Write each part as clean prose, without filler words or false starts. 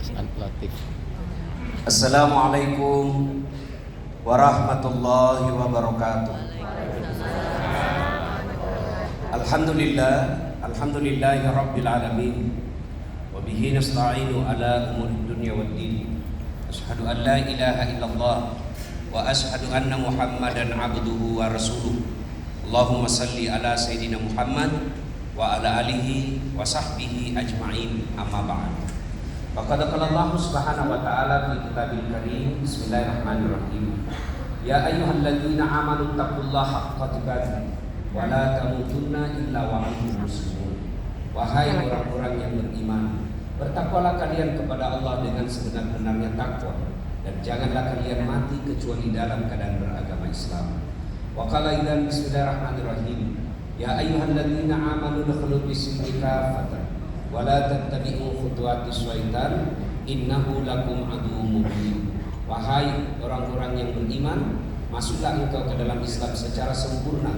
Das Al-Latif. Assalamualaikum warahmatullahi wabarakatuh. Alhamdulillahi rabbil alamin. Wa bihi nasta'inu ala umuri dunya waddin. Asyhadu an la ilaha illallah wa asyhadu anna Muhammadan abduhu wa rasuluh. Allahumma salli ala sayyidina Muhammad wa ala alihi wa sahbihi ajma'in, amma ba'd. Faqad qala Allah subhanahu wa ta'ala fi kitabil karim. Bismillahirrahmanirrahim. Ya ayyuhalladzina amanu taqullaha haqqa tuqatih wa la tamutunna illa wa antum muslimun. Wahai orang-orang yang beriman, bertakwalah kalian kepada Allah dengan sebenar-benarnya takwa, dan janganlah kalian mati kecuali dalam keadaan beragama Islam. Wa qala idzan bismillahirrahmanirrahim. Ya ayyuhalladzina amanu udkhulu fis-silmi kafatan wa la tattabi'u khutuwatis syaitan innahu lakum aduwwun mubin. Wahai orang-orang yang beriman, masuklah engkau ke dalam Islam secara sempurna,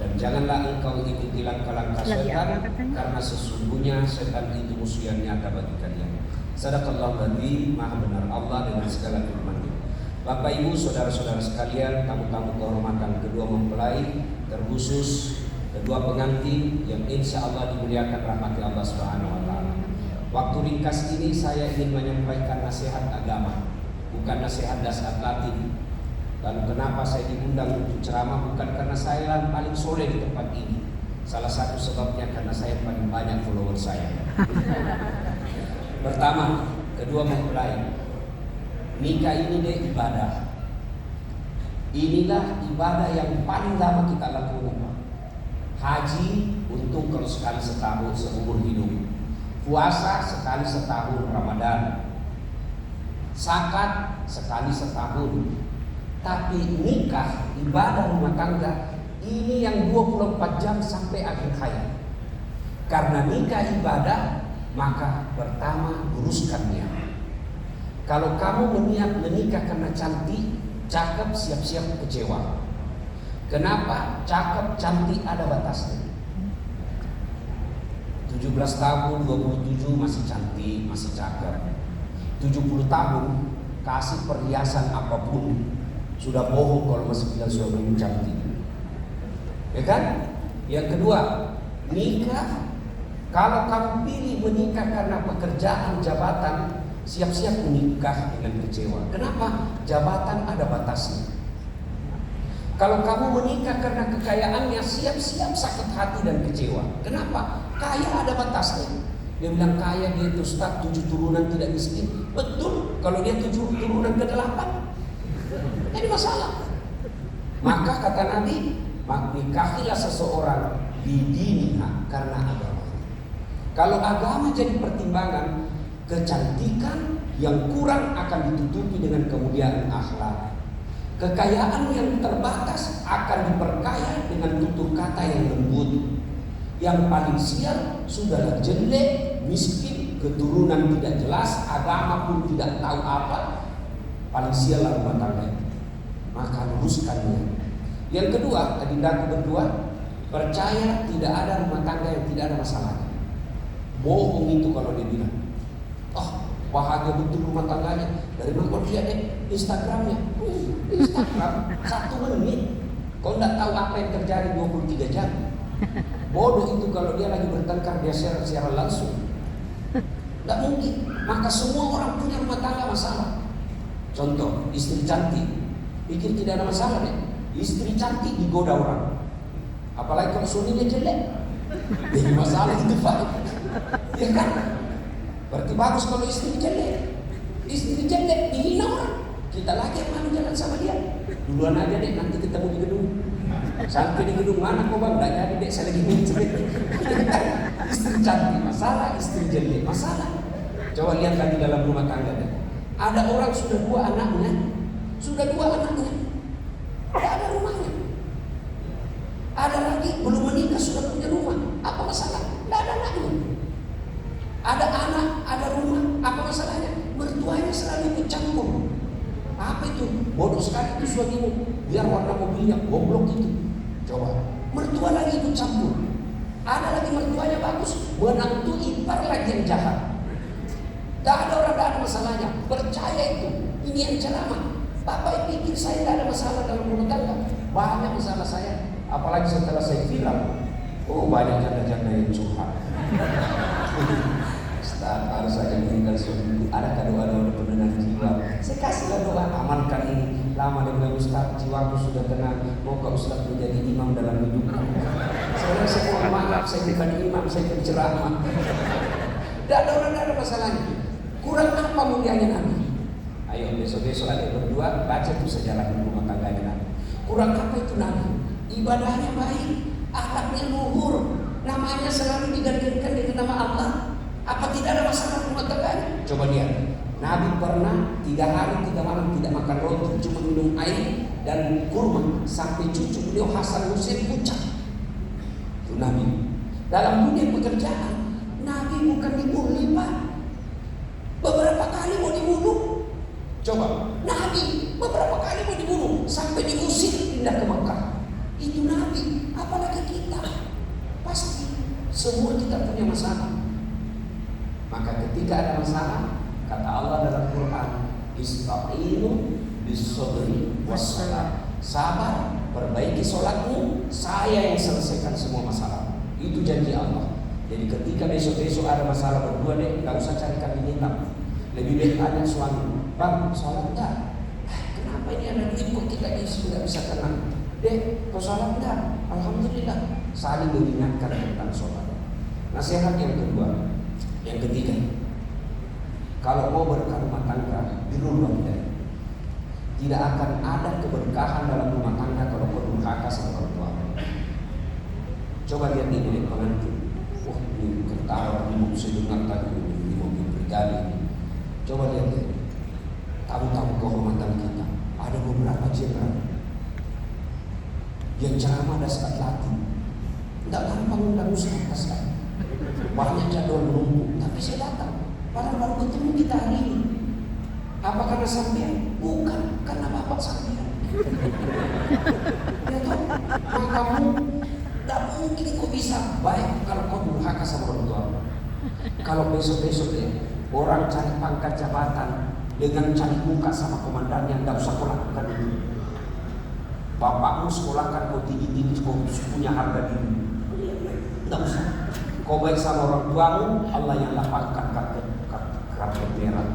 dan janganlah engkau ikuti langkah-langkah syaitan, karena sesungguhnya syaitan itu musuh yang nyata bagi kalian. Sadaqallahu adzim. Maha benar Allah dengan segala firman-Nya. Bapak Ibu, saudara-saudara sekalian, tamu-tamu kehormatan kedua mempelai, terkhusus kedua pengantin yang insya Allah dimuliakan rahmati Allah Subhanahu wa Ta'ala. Waktu ringkas ini saya ingin menyampaikan nasihat agama, bukan nasihat dasar Latin. Lalu kenapa saya diundang untuk ceramah? Bukan karena saya yang paling soleh di tempat ini. Salah satu sebabnya karena saya paling banyak follower saya. Pertama, kedua mempelai, nikah ini deh ibadah. Inilah ibadah yang paling lama kita lakukan. Haji untuk kalau sekali setahun seumur hidup, puasa sekali setahun Ramadan, zakat sekali setahun. Tapi nikah, ibadah rumah tangga, ini yang 24 jam sampai akhir hayat. Karena nikah ibadah, maka pertama luruskan niat. Kalau kamu berniat menikah karena cantik, cakep, siap-siap kecewa. Kenapa? Cakep, cantik ada batasnya. 17 tahun, 27 masih cantik, masih cakep. 70 tahun kasih perhiasan apapun, sudah bohong kalau masih bilang suamimu cantik. Ya kan? Yang kedua, nikah. Kalau kamu pilih menikah karena pekerjaan, jabatan, siap-siap menikah dengan kecewa. Kenapa? Jabatan ada batasnya. Kalau kamu menikah karena kekayaannya, siap-siap sakit hati dan kecewa. Kenapa? Kaya ada batasnya. Dia bilang kaya, dia itu Ustaz 7 turunan tidak miskin. Betul, kalau dia 7 turunan ke-8 jadi masalah. Maka kata Nabi, nikahilah seseorang bidiniha, karena agama. Kalau agama jadi pertimbangan, kecantikan yang kurang akan ditutupi dengan kemuliaan akhlak. Kekayaan yang terbatas akan diperkaya dengan tutur kata yang lembut. Yang paling sial sudahlah jelek, miskin, keturunan tidak jelas, agama pun tidak tahu apa, paling sial rumah tangga. Maka luruskannya. Yang kedua, adindaku berdua, percaya tidak ada rumah tangga yang tidak ada masalahnya. Bohong itu kalau dia bilang, bahagia betul rumah tangganya. Dari mana kau lihat Instagramnya? Instagram 1 menit. Kau tidak tahu apa yang terjadi 23 jam. Bodoh itu kalau dia lagi bertengkar, dia share secara langsung. Tidak mungkin. Maka semua orang punya rumah tangga masalah. Contoh, istri cantik, pikir tidak ada masalah deh. Istri cantik digoda orang. Apalagi kalau suaminya jelek, jadi masalah itu Pak. Ya kan? Berarti bagus kalau istri jelek. Istri jelek dihina orang. Kita lagi yang malu jalan sama dia. Duluan aja deh, nanti ketemu di gedung. Sampai di gedung mana kok bang? Gak jadi deh, saya lagi mencari. Istri cantik masalah, istri jelek masalah. Coba lihat lagi dalam rumah tangga deh. Ada orang sudah 2 anaknya, tidak ada rumahnya. Ada lagi belum menikah sudah punya rumah. Apa masalah? Tidak ada anaknya. Ada anak, ada rumah. Apa masalahnya? Mertuanya selalu ikut campur. Apa itu? Bodoh sekali itu suamimu. Biar warna mobilnya goblok itu. Coba. Mertua lagi ikut campur. Ada lagi mertuanya bagus, menantu ipar lagi yang jahat. Tidak ada orang, tidak ada masalahnya. Percaya itu. Ini yang ceramah. Bapak pikir saya tidak ada masalah dalam rumah tangga? Banyak masalah saya. Apalagi setelah saya bilang, oh banyak janda-janda yang curhat. Ustaz, harus saja meninggal suamiku. Ada doa-doa pendengar jiwa. Saya kasihlah doa, amankan ini. Lama dengan Ustaz, jiwaku sudah tenang. Moga Ustaz menjadi imam dalam hidupku. Saya mohon maaf, saya bukan imam, saya penceramah. Tidak ada orang, tidak ada masalahnya. Kurang apa mulianya Nabi? Ayo besok-besok ada berdua baca itu sejarah rumah tangganya Nabi. Kurang apa itu Nabi? Ibadahnya baik, akhlaknya luhur, namanya selalu digantikan dengan nama Allah. Apa tidak ada masalah rumah tangganya? Coba lihat, Nabi pernah 3 hari 3 malam tidak makan roti, cuma minum air dan kurma sampai cucu beliau Hasan Husain pucat. Itu Nabi. Dalam dunia pekerjaan, Nabi bukan dibunuh, beberapa kali mau dibunuh. Coba, Nabi beberapa kali mau dibunuh sampai diusir pindah ke Mekah. Itu Nabi, apalagi kita. Pasti semua kita punya masalah. Maka ketika ada masalah, kata Allah dalam Quran, ista'inu bis-sabri was-salat. Sabar, perbaiki sholatmu, saya yang selesaikan semua masalah. Itu janji Allah. Jadi ketika besok-besok ada masalah berdua deh, nggak usah cari kambing hitam. Lebih baik tanya suami, bang, sholat enggak? Kenapa ini ada duit kok kita nggak bisa tenang? Dek, kau sholat enggak? Alhamdulillah. Saling mengingatkan tentang sholat. Nasihat yang kedua, yang ketiga, kalau mau berkah rumah tangga, birrul walidain. Tidak akan ada keberkahan dalam rumah tangga kalau kau durhaka sama orang tua. Coba lihat ini deh pengantin. Wah, ini ketawa, ini mau bisa dengar tadi, ini mobil pribadi. Coba lihat deh, tamu-tamu kehormatan kita, ada beberapa jenderal yang ceramah ada saat latih. Tidak gampang undang ustaz kan? Banyak jadwal menumpuk, tapi saya datang. Padahal baru ketemu kita hari ini. Apa karena sampean? Bukan, karena bapak sampean. Ya toh, makamu tidak mungkin kau bisa baik kalau kau durhaka sama orang tua. Kalau besok-besok ya, orang cari pangkat jabatan dengan cari muka sama komandan yang tidak usah kau lakukan itu. Bapakmu sekolahkan kau tinggi-tinggi, kau punya harga diri. Tidak usah. Kau baik sama orang tuamu, Allah yang lapangkan karpet merah.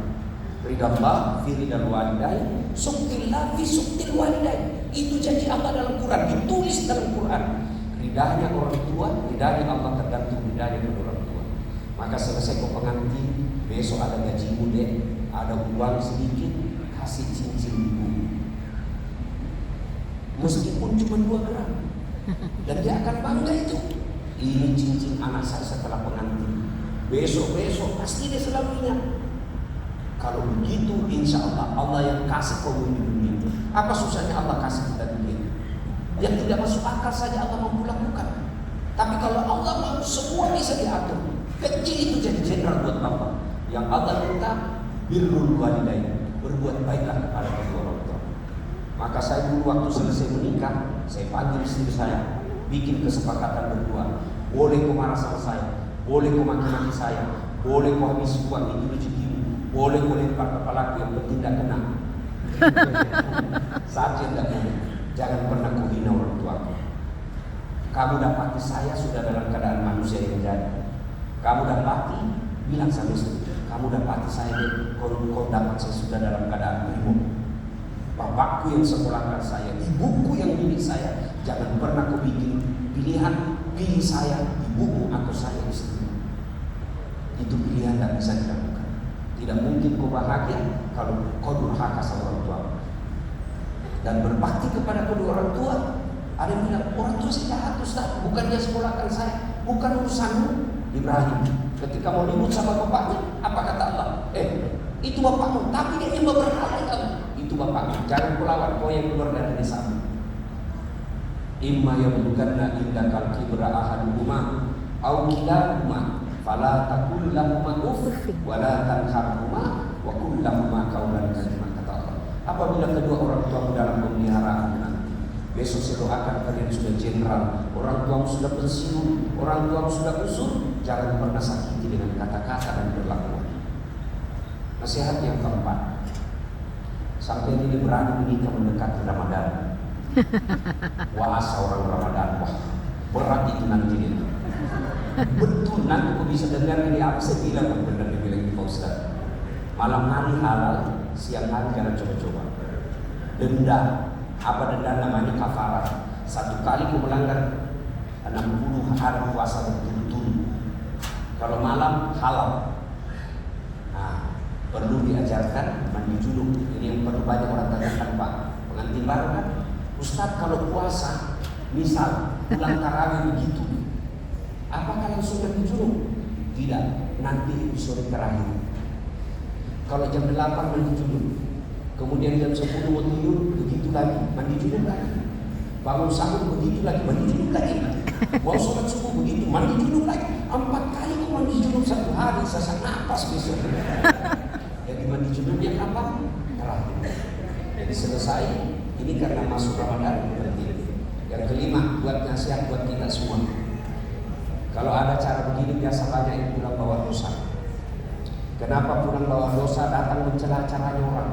Ridallah fi ridal walidain, suktillah fi suktil walidain. Itu janji Allah dalam Quran, ditulis dalam Quran. Ridahnya orang tua, ridahnya Allah tergantung ridahnya kedua orang tua. Maka selesai kau pengantin, besok ada gajimu deh, ada uang sedikit, kasih cincin ibu. Meskipun cuma 2 gram, dan dia akan bangga itu. Ini cincin anak saya setelah pengantin. Besok-besok pasti dia selalu ingat. Kalau begitu, insya Allah Allah yang kasih kau di dunia. Apa susahnya Allah kasih kita dunia? Yang tidak masuk akal saja Allah mampu lakukan. Tapi kalau Allah mau, semua bisa diatur. Kecil itu jadi jenderal buat Bapak. Yang Allah minta birrul walidain, berbuat baiklah kepada kedua orang tua. Maka saya dulu waktu selesai menikah, saya panggil istri saya, bikin kesepakatan berdua. Boleh kau marah sama saya, boleh kau maki-maki saya, boleh kau habis uang itu rezekimu, boleh kau lempar kepala yang penting tidak kena. Saja tidak boleh. Jangan pernah kau hina orang tua. Kamu dapati saya sudah dalam keadaan manusia yang jadi. Kamu dapati, bilang sama istri, kamu dapati saya, kau dapat saya sudah dalam keadaan primo. Bapakku yang sekolahkan saya, ibuku yang didik saya. Jangan pernah kau bikin pilihan, pilih saya, ibumu atau saya istri. Itu pilihan tidak bisa dilakukan. Tidak mungkin kau bahagia kalau kau durhaka sama orang tua. Dan berbakti kepada kedua orang tua. Ada yang bilang, orang tua saya jahat Ustaz, bukan dia sekolahkan saya, bukan urusanmu. Ibrahim ketika mau ribut sama bapaknya, apa kata Allah? Itu bapakmu, tapi dia yang berhala kamu. Itu bapakmu, jangan kau lawan, kau yang keluar dari desamu. Imma yablughanna indakal kibra ahaduhuma aw kilahuma fala taqul lahumā uff wa la tanharhumā wa qul lahumā qawlan karīmā, kata Allah. Apabila kedua orang tuamu dalam pemeliharaan nanti, besok saya doakan kalian sudah jenderal, orang tuamu sudah pensiun, orang tuamu sudah usul, jangan pernah sakiti dengan kata-kata dan perlakuan. Nasihat yang keempat, sampai ini berani menikah mendekati Ramadan. Puasa orang Ramadan, wah berat itu nanti itu. Betul, nanti kau bisa dengar ini apa saya bilang, benar dibilang di Pak Ustaz. Malam hari halal, siang hari jangan coba-coba. Denda, apa denda namanya kafarat. Satu kali kau melanggar 60 hari puasa berturut-turut. Kalau malam halal. Nah, perlu diajarkan mandi junub. Ini yang perlu banyak orang tanyakan, Pak. Pengantin baru kan, Ustaz kalau puasa, misal pulang tarawih begitu, apakah langsung mandi junub? Tidak, nanti itu sore terakhir. Kalau jam 8 mandi junub, kemudian jam 10 mau tidur, begitu lagi, mandi junub lagi. Bangun sahur begitu lagi, mandi junub lagi. Mau sholat subuh begitu, mandi junub lagi. 4 kali kau mandi junub satu hari, sesak napas besok. Jadi mandi junubnya kapan? Terakhir. Jadi selesai. Ini karena masuk Ramadan berarti. Yang kelima, buat nasihat buat kita semua. Kalau ada cara begini biasa banyak yang pulang bawa dosa. Kenapa pulang bawa dosa? Datang mencela caranya orang.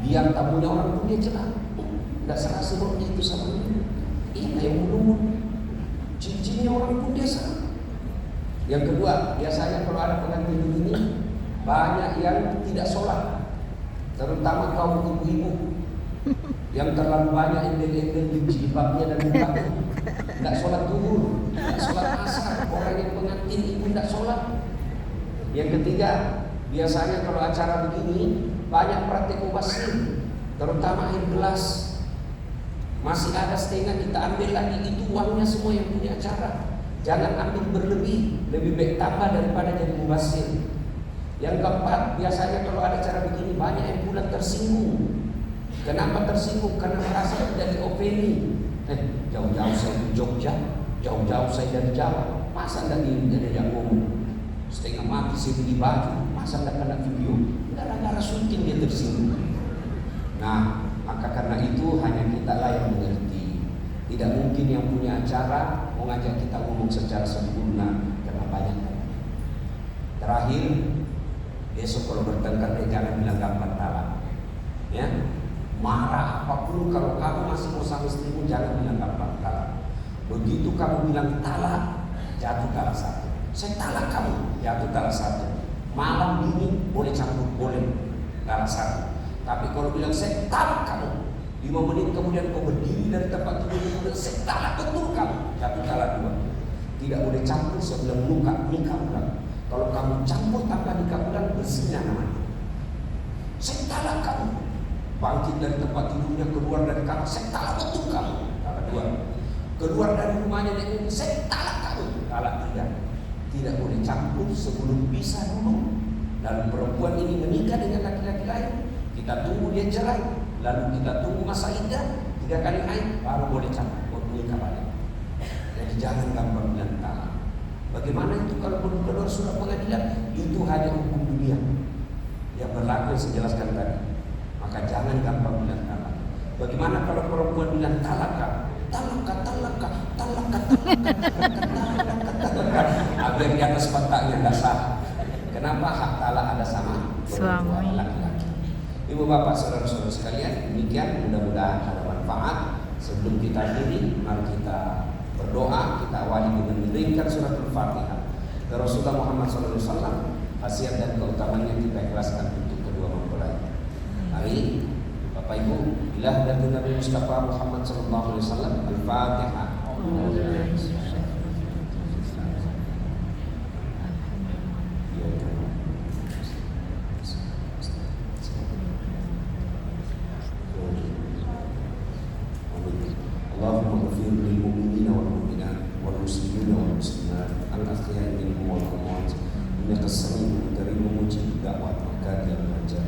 Biar tamunya orang pun dia celah. Tidak serasi roknya itu sama dia. Iya yang mulumut. Cincinnya orang pun dia salah. Yang kedua, biasanya kalau ada pengantin begini, banyak yang tidak sholat, terutama kaum ibu-ibu yang terlalu banyak embel-embel di jilbabnya dan mukanya, tidak sholat zuhur, tidak sholat asar. Orang yang pengantin ibu tidak sholat. Yang ketiga, biasanya kalau acara begini banyak praktik mubazir, terutama air gelas. Masih ada setengah kita ambil lagi, itu uangnya semua yang punya acara. Jangan ambil berlebih, lebih baik tambah daripada jadi mubazir. Yang keempat, biasanya kalau ada acara begini banyak yang pulang tersinggung. Kenapa tersinggung? Karena merasa tidak diopeni. Jauh-jauh saya di Jogja, jauh-jauh saya dari Jawa, masa tidak diajak ngomong? Setengah mati saya beli baju, masa tidak kena video? Gara-gara syuting dia tersinggung. Nah, maka karena itu hanya kita lah yang mengerti. Tidak mungkin yang punya acara mengajak kita ngomong secara sempurna karena banyak. Terakhir, besok kalau bertengkar jangan bilang gampang talak. Ya, marah apapun kalau kamu masih mau sama istrimu jangan bilang gampang talak. Begitu kamu bilang talak, jatuh talak satu. Saya talak kamu, jatuh talak satu. Malam dingin boleh campur, boleh talak satu. Tapi kalau bilang saya talak kamu, 5 menit kemudian kau berdiri dari tempat tidur, kemudian saya talak betul kamu, jatuh talak 2. Tidak boleh campur sebelum nikah ulang. Kalau kamu campur tanpa nikah ulang, berzina namanya. Saya talak kamu, bangkit dari tempat tidurnya, keluar dari kamar, saya talak betul kamu, talak 2. Keluar dari rumahnya, saya talak kamu, talak 3. Tidak boleh campur sebelum bisa dulu. Lalu perempuan ini menikah dengan laki-laki lain, kita tunggu dia cerai, lalu kita tunggu masa iddah 3 kali haid, baru boleh campur, nikah balik. Jadi jangan gampang bilang talak. Bagaimana itu kalau belum keluar surat pengadilan? Itu hanya hukum dunia yang berlaku yang saya jelaskan tadi. Maka jangan gampang bilang talak. Bagaimana kalau perempuan bilang talak? Agar di atas kotaknya tidak sah. Kenapa hak talak ada sama perempuan laki-laki? Ibu bapak saudara-saudara sekalian, demikian mudah-mudahan ada manfaat. Sebelum kita akhiri, mari kita berdoa. Kita awali dengan mengirimkan surat Al-Fatihah ke Rasulullah Muhammad SAW. Khasiat dan keutamanya kita ikhlaskan untuk kedua mempelai. Mari Bapak Ibu, ilah dari Nabi Mustafa Muhammad SAW. Al-Fatihah. Allahumma ghafir lil mu'minina wal mu'minat wal muslimina wal muslimat al ahya'i minhum wal amwat innaka as-sami'ul karim mujib da'wat maka ya majid.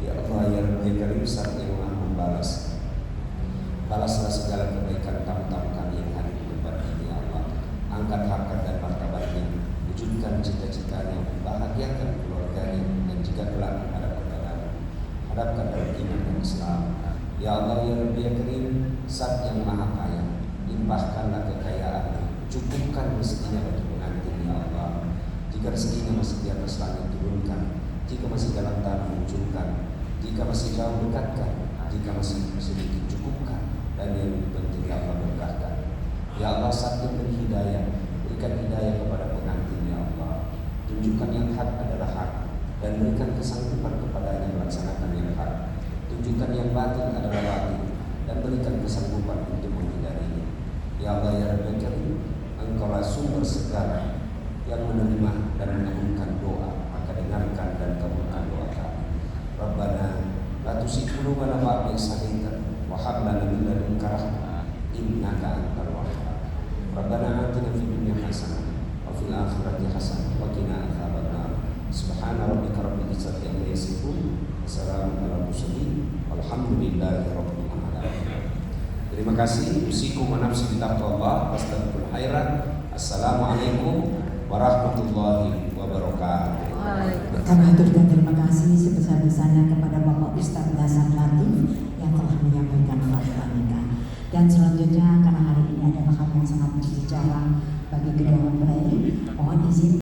Ya Allah ya Rabbi Karim, Zat yang Maha membalas, balaslah segala kebaikan tamu-tamu kami yang hari di tempat ini ya Allah. Angkat harkat dan martabatnya, wujudkan cita-citanya, bahagiakan keluarganya, dan jika kelak menghadap kepadamu, hadapkan dalam iman dan Islam. Ya Allah ya Rabbi ya Karim, Zat yang Maha Kaya, limpahkanlah kekayaanmu, cukupkan rezekinya bagi pengantin ya Allah. Jika rezekinya masih di atas langit, turunkan Jika masih dalam tanah munculkan, jika masih jauh dekatkan, jika masih sedikit cukupkan, dan yang lebih penting ya Allah berkahkan. Ya Allah, saat yang beri hidayah, berikan hidayah kepada pengantin ya Allah. Tunjukkan yang hak adalah hak, dan berikan kesanggupan kepadanya melaksanakan yang hak. Tunjukkan yang batil adalah batil, dan berikan kesanggupan untuk menghindarinya. Ya Allah ya Rabbi Karim, Engkaulah sumber segala yang menerima dan mengabulkan doa, maka dengarkan dan kabulkan doa kami. Rabbana la tuzigh qulubana ba'da idh hadaytana wa hab lana min ladunka rahmah innaka antal wahhab. Rabbana atina fid dunya hasanah wa fil akhirati hasanah wa qina adzabannar. Subhana rabbika rabbil izzati amma yasifun wa salamun alal mursalin walhamdulillahi rabbil alamin. Terima kasih. Usikum wa nafsi bi taqwallah wastaghfirul khairat. Assalamualaikum warahmatullahi wabarakatuh. Kami haturkan terima kasih sebesar-besarnya kepada Bapak Ustadz Hasan Latif yang telah menyampaikan fatwa nikah. Dan selanjutnya karena hari ini adalah hal yang sangat bersejarah bagi kedua mempelai, mohon izin